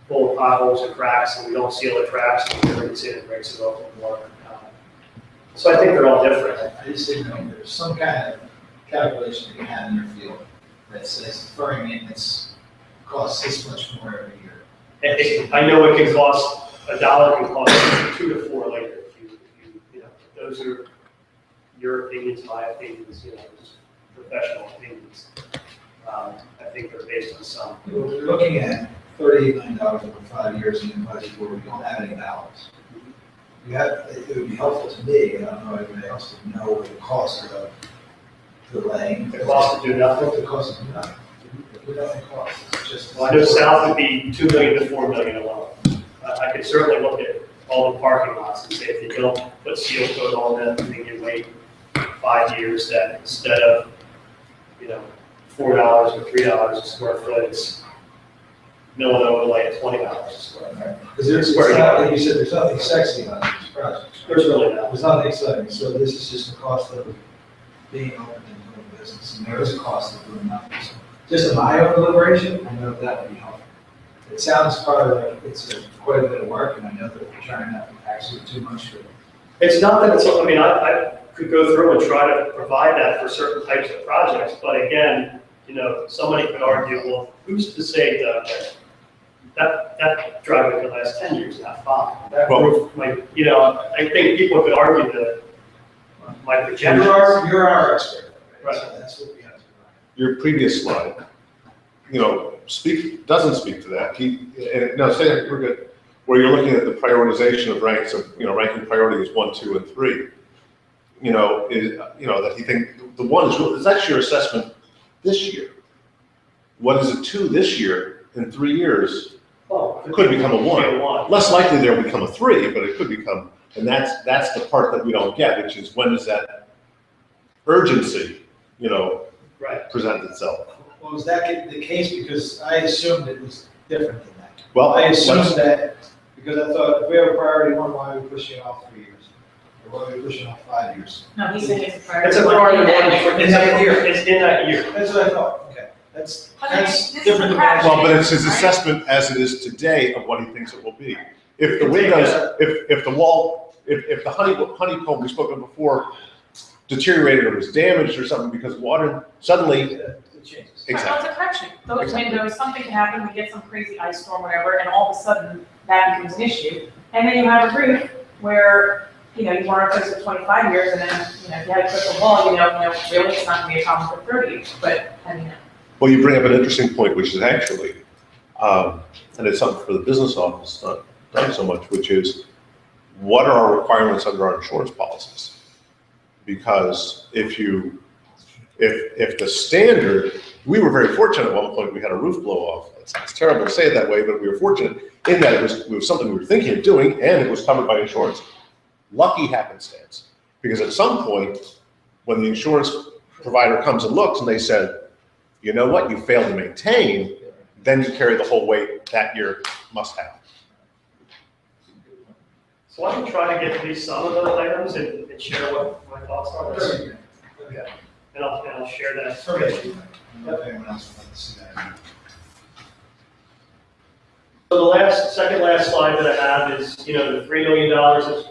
C: full of potholes and cracks, and we don't seal the cracks, and it breaks in and breaks it open more. So I think they're all different.
F: I just didn't know, there's some kind of calculation that you have in your field that says deferring maintenance costs this much more every year.
C: I know it can cost, $1 can cost 2 to 4 later. Those are your opinions, my opinions, just professional opinions. I think they're based on some.
F: We're looking at $38 million over 5 years in a budget where we don't have any balance. It would be helpful to me, and I don't know anybody else, to know what the cost of delaying.
C: The cost to do nothing?
F: The cost of nothing. What nothing costs, it's just.
C: Well, I know south would be $2 million to $4 million alone. I could certainly look at all the parking lots and say if you don't put seal coat on them, and you wait 5 years, that instead of, $4 or $3 a square foot, it's mill and overlay at $20 a square foot.
F: Because there's, like you said, there's nothing sexy about these projects.
C: There's really not.
F: There's nothing exciting, so this is just the cost of being open and doing business, and there is a cost of doing nothing. So just in my own deliberation, I know that would be helpful. It sounds probably like it's quite a bit of work, and I know that we're trying not to actually too much for it.
C: It's not that it's, I could go through and try to provide that for certain types of projects, but again, somebody could argue, well, who's to say that driveway could last 10 years, not 5? That roof might, I think people could argue that my projections.
F: You're our expert, right?
C: Right.
F: So that's what we have to do.
A: Your previous slide, doesn't speak to that. We're good. Where you're looking at the prioritization of ranks of, ranking priority is 1, 2, and 3. That you think the 1 is that's your assessment this year. What is a 2 this year? In 3 years, it could become a 1. Less likely there will become a 3, but it could become, and that's the part that we don't get, which is when does that urgency,
C: Right.
A: present itself?
F: Well, was that the case? Because I assumed it was different than that.
A: Well,
F: I assumed that because I thought if we have a priority 1, why are we pushing it off 3 years? Or why are we pushing it off 5 years?
G: No, he said it's a priority.
C: It's a priority
G: in that
C: one
G: year.
C: for in that year. It's in that year.
F: That's what I thought, okay. That's
G: But this is
F: different
G: a
F: than
G: crapshoot.
A: Well, but it's his
G: Right.
A: assessment as it is today of what he thinks it will be. If the windows, if the wall, if the honeycomb we spoke of before deteriorated or was damaged or something because water suddenly,
F: it changes.
A: exactly.
G: Well, it's a crapshoot. Those
A: Exactly.
G: windows, something can happen, we get some crazy ice storm, whatever, and all of a sudden that becomes an issue. And then you have a roof where, you want to replace it for 25 years, and then, if you had a crystal ball, really, it's not going to be a problem for 30 years, but,
A: Well, you bring up an interesting point, which is actually, and it's something for the business office, not done so much, which is what are our requirements under our insurance policies? Because if the standard, we were very fortunate at one point, we had a roof blow off. It's terrible to say it that way, but we were fortunate in that it was something we were thinking of doing and it was covered by insurance. Lucky happenstance, because at some point, when the insurance provider comes and looks and they said, you know what, you failed to maintain, then you carry the whole weight that year must have.
C: So I can try to get at least some of those items and share what my thoughts are. on this.
F: Okay.
C: And I'll share that.
F: Okay. I don't know if anyone else would like to see that.
C: So the second last slide that I have is, the $3 million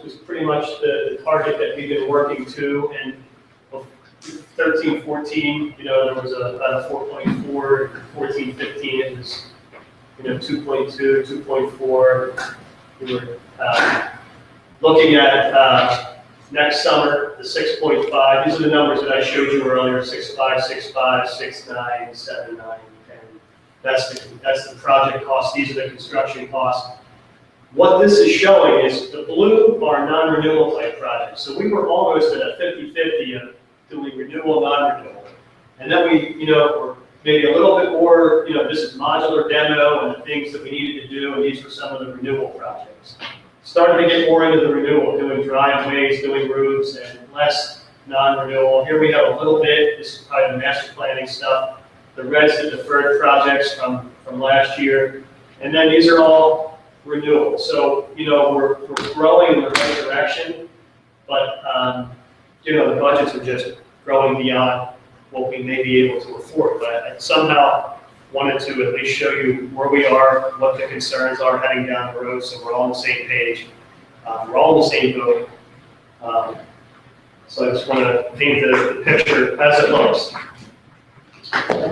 C: is pretty much the target that we've been working to. And 13, 14, there was about a 4.4, 14, 15, it was, 2.2, 2.4. We were looking at Next summer, the 6.5, these are the numbers that I showed you earlier, 6.5, 6.5, 6.9, 7.9, 10. That's the project cost, these are the construction costs. What this is showing is the blue are non-renewal type projects. So we were almost at a 50-50 of doing renewal, non-renewal. And then we, were maybe a little bit more, this is modular demo and the things that we needed to do, and these were some of the renewal projects. Starting to get more into the renewal, doing driveways, doing roofs, and less non-renewal. Here we have a little bit, this is probably the master planning stuff. The red's the deferred projects from last year. And then these are all renewal. So, we're growing in the right direction, but, the budgets are just growing beyond what we may be able to afford. But I somehow wanted to at least show you where we are, what the concerns are heading down the road, so we're all on the same page. We're all in the same boat. So I just want to paint the picture as it looks.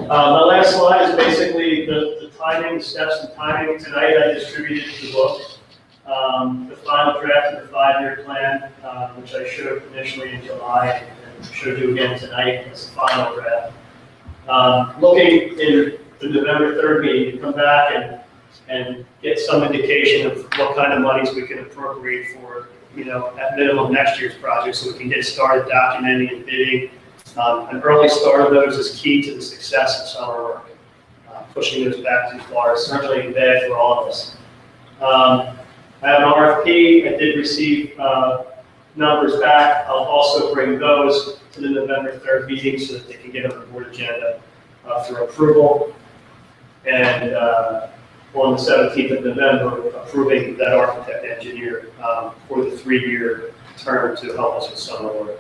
C: My last slide is basically the timing, the steps and timing. Tonight I distributed the book, the final draft of the 5-year plan, which I showed initially in July and showed you again tonight as the final draft. Looking in the November 3rd meeting to come back and get some indication of what kind of monies we can appropriate for, at minimum next year's project, so we can get started documenting and bidding. An early start of those is key to the success of summer work. Pushing those back too far is certainly bad for all of us. I have an RFP. I did receive numbers back. I'll also bring those to the November 3rd meeting so that they can get on the board agenda for approval. And on the 17th of November, approving that architect engineer for the 3-year term to help us with summer work.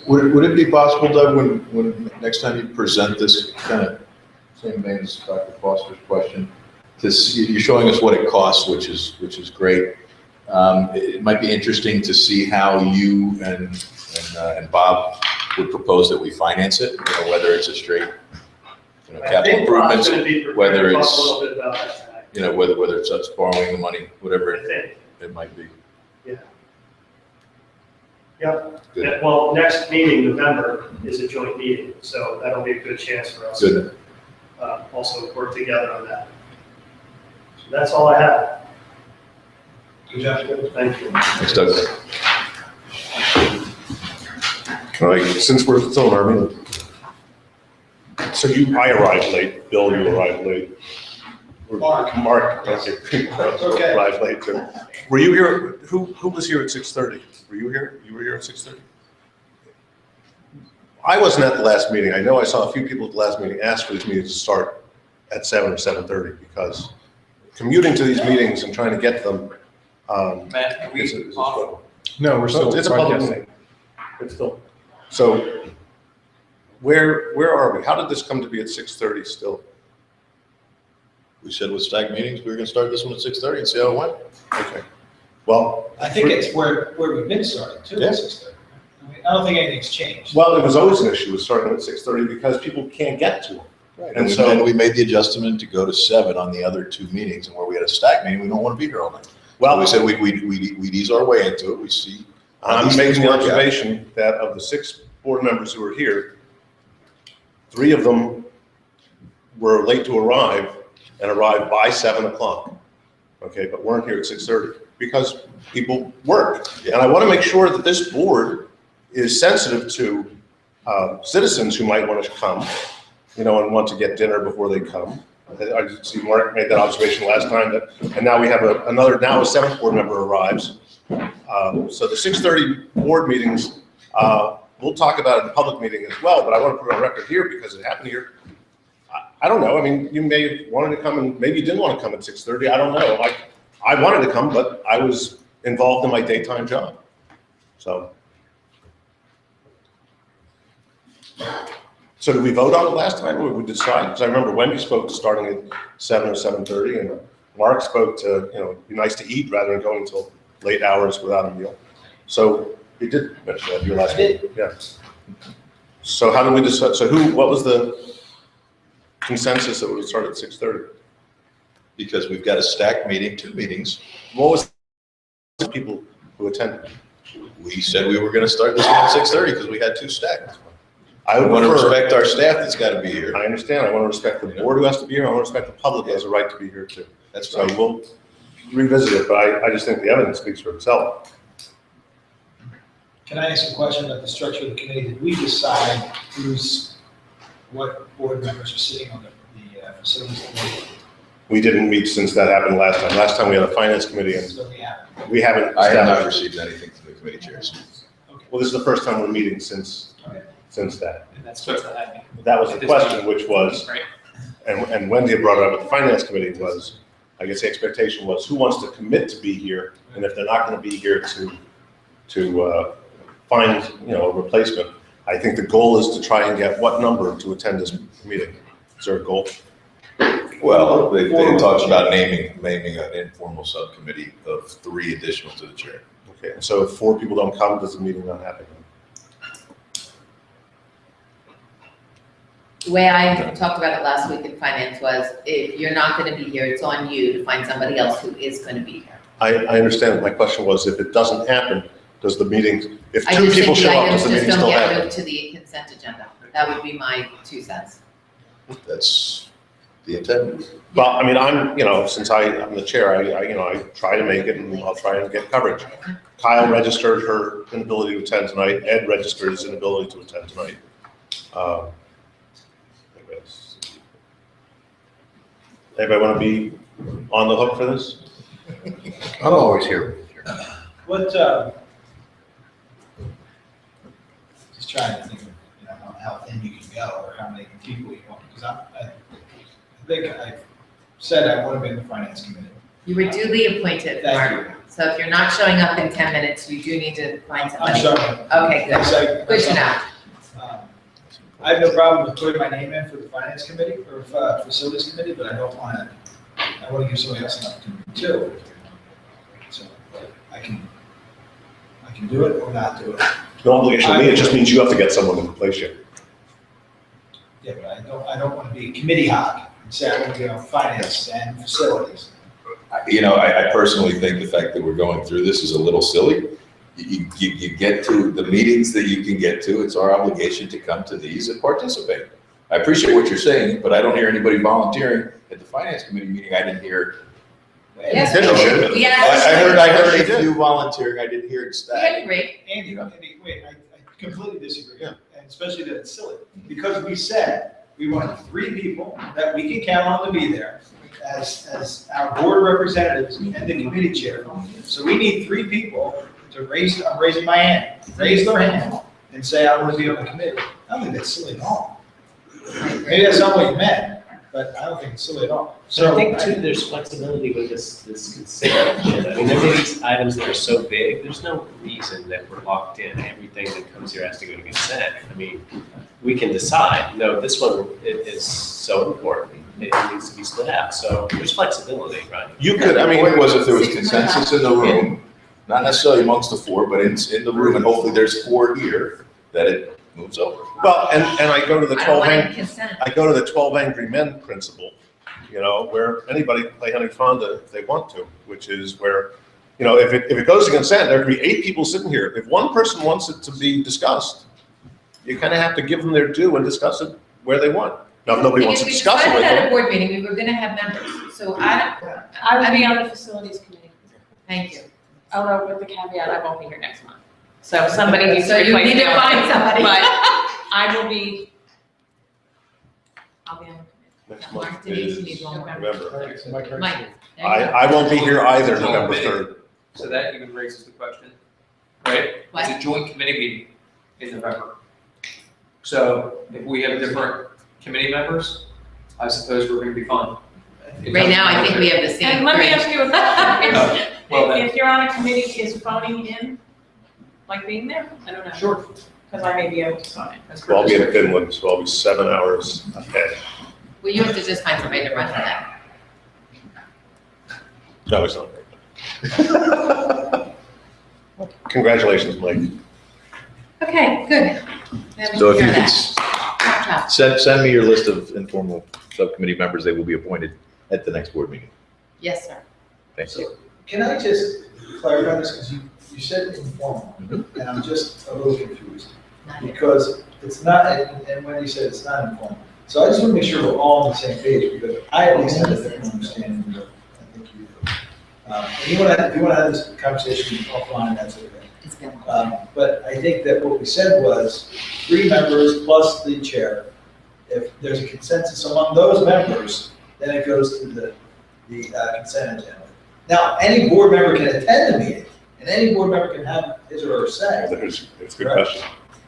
B: Would it be possible, Doug, when next time you present this kind of same vein as Dr. Foster's question, you're showing us what it costs, which is great. It might be interesting to see how you and Bob would propose that we finance it, whether it's a straight capital improvements, whether it's whether it's us borrowing the money, whatever it might be.
C: Yeah. Yep. Yeah, well, next meeting, November, is a joint meeting, so that'll be a good chance for us to also work together on that. So that's all I have.
F: Good job.
C: Thank you.
B: Thanks, Doug.
A: All right, since we're still in our meeting. So I arrived late, Bill, you arrived late. Mark, okay.
F: Okay.
A: Arrived late too. Were you here, who was here at 6:30? Were you here? You were here at 6:30? I wasn't at the last meeting. I know I saw a few people at the last meeting ask for these meetings to start at 7 or 7:30 because commuting to these meetings and trying to get them.
D: Matt, are we
A: is a
D: off?
A: struggle.
H: No, we're still.
A: It's a public meeting. It's still. So where are we? How did this come to be at 6:30 still?
B: We said with stack meetings, we were going to start this one at 6:30 and see how it went.
A: Okay. Well,
F: I think it's where we've been starting too,
B: Yeah.
F: at 6:30. I don't think anything's changed.
A: well, it was always an issue with starting at 6:30 because people can't get to them.
B: Right.
A: And
B: And
A: so-
B: then we made the adjustment to go to 7 on the other 2 meetings, and where we had a stack meeting, we don't want to be here all night.
A: Well,
B: We said we'd ease our way into it. We see. how
A: I'm
B: these
A: making
B: things
A: the
B: work out.
A: observation that of the 6 board members who were here, 3 of them were late to arrive and arrived by 7 o'clock. Okay, but weren't here at 6:30 because people work. And I want to make sure that this board is sensitive to citizens who might want to come, and want to get dinner before they come. I did see Mark made that observation last time and now we have a 7th board member arrives. So the 6:30 board meetings, we'll talk about it in the public meeting as well, but I want to put it on record here because it happened here. I don't know. I mean, you may have wanted to come and maybe you didn't want to come at 6:30. I don't know. I wanted to come, but I was involved in my daytime job. So did we vote on it last time or did we decide? Because I remember Wendy spoke to starting at 7 or 7:30 and Mark spoke to, it'd be nice to eat rather than going until late hours without a meal. So you did mention that your last meeting. Yeah. So how did we decide? So what was the consensus that we would start at 6:30?
B: Because we've got a stack meeting, 2 meetings.
A: What was the people who attended?
B: We said we were gonna start this one at 6:30 because we had two stacked.
A: I
B: We
A: would
B: want to
A: prefer,
B: respect our staff that's got to be here.
A: I understand, I want to respect the board who has to be here, I want to respect the public who has a right to be here too.
B: That's
A: So
B: right.
A: we'll revisit it, but I just think the evidence speaks for itself.
F: Can I ask a question about the structure of the committee? Did we decide what board members are sitting on the facilities committee?
A: We didn't meet since that happened last time. Last time we had a finance committee and
F: So we haven't.
A: we haven't
B: I have not
A: established.
B: received anything from the committee chairs.
F: Okay.
A: Well, this is the first time we're meeting since that.
E: And that's what's happening.
A: That was the question, which was,
E: Right.
A: and Wendy had brought it up at the finance committee was, I guess the expectation was who wants to commit to be here? And if they're not going to be here to find, a replacement, I think the goal is to try and get what number to attend this meeting? Is there a goal?
B: Well, they talked about naming an informal subcommittee of 3 additional to the chair.
A: Okay, and so if 4 people don't come, does the meeting not happen?
H: The way I talked about it last week in finance was, if you're not gonna be here, it's on you to find somebody else who is gonna be here.
A: I understand. My question was, if it doesn't happen, does the meeting, if
H: I
A: 2
H: just
A: people
H: think the
A: show up,
H: items
A: does the
H: just
A: meeting
H: don't
A: still
H: get
A: happen?
H: moved to the consent agenda. That would be my 2 cents.
B: That's the intent.
A: Well, I mean, since I'm the chair, I try to make it and I'll try and get coverage. Kyle registered her inability to attend tonight. Ed registered his inability to attend tonight. Anybody want to be on the hook for this?
B: I'm always here.
F: What, just trying to think of, how thin you can go or how many people you want, because I think I said I want to be in the finance committee.
H: You were duly appointed,
F: Thank
H: Mark.
F: you.
H: So if you're not showing up in 10 minutes, you do need to find
F: I'm
H: somebody.
F: sorry.
H: Okay, good. Good to know.
F: I have no problem with putting my name in for the finance committee or facilities committee, but I want to give somebody else an opportunity too. So I can do it or not do it.
A: No obligation to me, it just means you have to get someone to replace you.
F: Yeah, but I don't want to be a committee hog and say I want to be on finance and facilities.
B: I personally think the fact that we're going through this is a little silly. You get to the meetings that you can get to, it's our obligation to come to these and participate. I appreciate what you're saying, but I don't hear anybody volunteering at the finance committee meeting. I didn't hear.
H: Yes,
A: Did you?
H: Yeah.
B: I heard
A: She
B: a
A: did.
B: few volunteering. I didn't hear it
H: We
B: static.
H: agree.
F: Andy, wait, I completely disagree.
A: Yeah.
F: And especially that it's silly, because we said we want 3 people that we can count on to be there as our board representatives and the committee chair. So we need 3 people to I'm raising my hand, raise their hand and say, I want to be on the committee. I don't think that's silly at all. Maybe that's not what you meant, but I don't think it's silly at all.
E: So I think too, there's flexibility with this consent agenda. I mean, there are these items that are so big, there's no reason that we're locked in. Everything that comes here has to go to consent. I mean, we can decide, no, this one is so important, it needs to be split out. So there's flexibility, right?
A: You could, I
B: The
A: mean,
B: point was if there was consensus in the room, not necessarily amongst the 4, but in the room, and hopefully there's 4 here, that it moves over.
A: well, and I go to the
H: I don't
A: 12
H: want
A: angry,
H: any consent.
A: I go to the 12 angry men principle, where anybody can play Honey Fonda if they want to, which is where, if it goes to consent, there could be 8 people sitting here. If one person wants it to be discussed, you kind of have to give them their due and discuss it where they want. Now, if nobody wants to discuss it
H: We
A: with
H: decided at a
A: them,
H: board meeting, we were gonna have members, so
G: I will be on the facilities committee,
H: thank you.
G: although with the caveat, I won't be here next month. So somebody needs to
H: So you
G: replace
H: need
G: me
H: to
G: on
H: find
G: it.
H: somebody.
G: But I'll be on the committee.
A: next
H: Mark,
A: month
H: Denise,
A: is
H: you need one more.
A: November.
H: Mike. there you go.
A: I won't be here either November 3rd.
D: So that even raises the question, right?
H: What?
D: It's a joint committee meeting in November. So if we have different committee members, I suppose we're gonna be fine.
H: Right now, I think we have the same.
G: And let me
H: 3.
G: ask you a question.
D: Well, then-
G: If you're on a committee, is phoning in, like being there? I don't know.
D: Sure.
G: Because I may be able to phone in.
D: That's
A: So I'll be in
D: correct.
A: Finland, so I'll be 7 hours ahead.
H: Well, you have to just find somebody to run for that.
A: No, it's not. Congratulations, Mike.
H: Okay, good. Then we
B: So if
H: can
B: you
H: hear
B: could
H: that. Chop, chop.
B: send me your list of informal subcommittee members, they will be appointed at the next board meeting.
H: Yes, sir.
B: Thank you.
F: Can I just clarify this, because you said informal,
B: Mm-hmm.
F: and I'm just a little confused. Because it's not, and Wendy said it's not informal. So I just want to make sure we're all on the same page, because I at least have a different understanding than I think you do. If you want to have this conversation offline, that's okay.
H: It's been-
F: But I think that what we said was 3 members plus the chair. If there's a consensus among those members, then it goes to the consent agenda. Now, any board member can attend the meeting, and any board member can have his or her say.
A: It's a good question.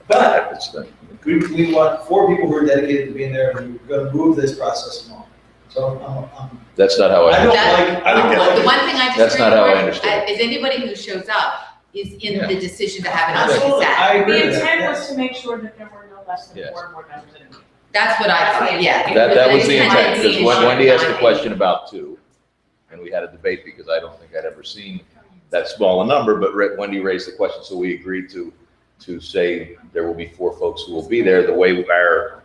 F: But
B: It's the-
F: we want 4 people who are dedicated to being there, and we're going to move this process along. So
B: That's not how
F: I
B: I,
F: don't
H: That-
F: like, I don't
A: get
F: like.
H: The one thing I
B: That's
H: disagree
B: not how I
H: with
B: understand
H: is anybody who shows up is in
B: Yeah.
H: the decision to have it on the
F: Absolutely,
H: consent.
F: I agree
G: The
F: with that,
G: intent
F: yes.
G: was to make sure that there were no less than
B: Yes.
G: 4 board members in a meeting.
H: That's what I thought, yeah.
B: that was the intent,
H: intended to
B: because
H: be
B: when Wendy asked a
H: not-
B: question about 2, and we had a debate, because I don't think I'd ever seen that small a number, but Wendy raised the question, so we agreed to say there will be 4 folks who will be there, the way our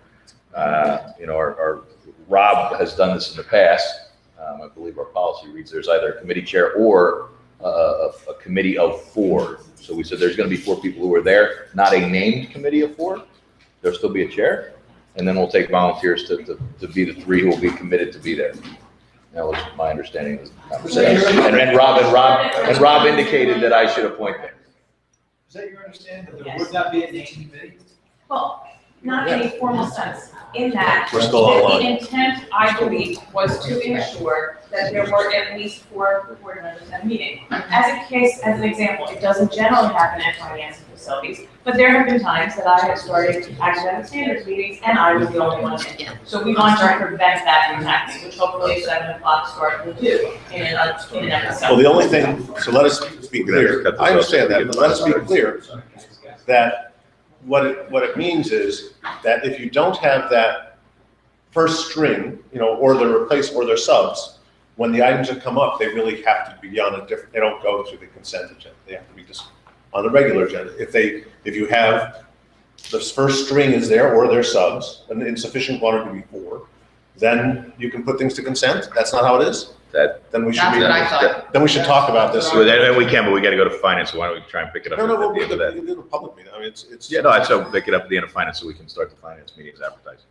B: Rob has done this in the past. I believe our policy reads there's either a committee chair or a committee of 4. So we said there's going to be 4 people who are there, not a named committee of 4. There'll still be a chair, and then we'll take volunteers to be the 3 who will be committed to be there. That was my understanding of the conversation. And Rob indicated that I should appoint them.
F: Is that your understanding, that there would not be a named committee?
G: Well, not in a formal sense, in that
A: We're still online.
G: the intent, I believe, was to ensure that there were at least 4 board members at a meeting. As an example, it doesn't generally happen at finance facilities, but there have been times that I have started academic standards meetings and I was the only one in.
H: Yeah.
G: So we want to prevent that from happening, which hopefully 7 o'clock start will do in an episode.
A: Well, the only thing, so let us be clear, I understand that, but let us be clear that what it means is that if you don't have that first string, or their subs, when the items that come up, they really have to be on a different, they don't go through the consent agenda. They have to be just on the regular agenda. If you have the first string is there or their subs, and insufficient quantity to be 4, then you can put things to consent. That's not how it is? Then we should
H: That's
A: be,
H: what I thought.
A: then we should talk about this.
B: And we can, but we got to go to finance, so why don't we try and pick it up
A: No,
B: at
A: we'll
B: the end of that?
A: do a public meeting. I mean, it's.
B: Yeah, no, I'd say pick it up at the end of finance, so we can start the finance meetings advertising.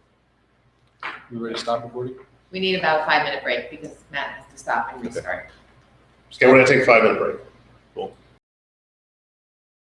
I: You ready to stop recording?
H: We need about a 5-minute break because Matt has to stop and restart.
A: Okay, we're gonna take a 5-minute break. Cool.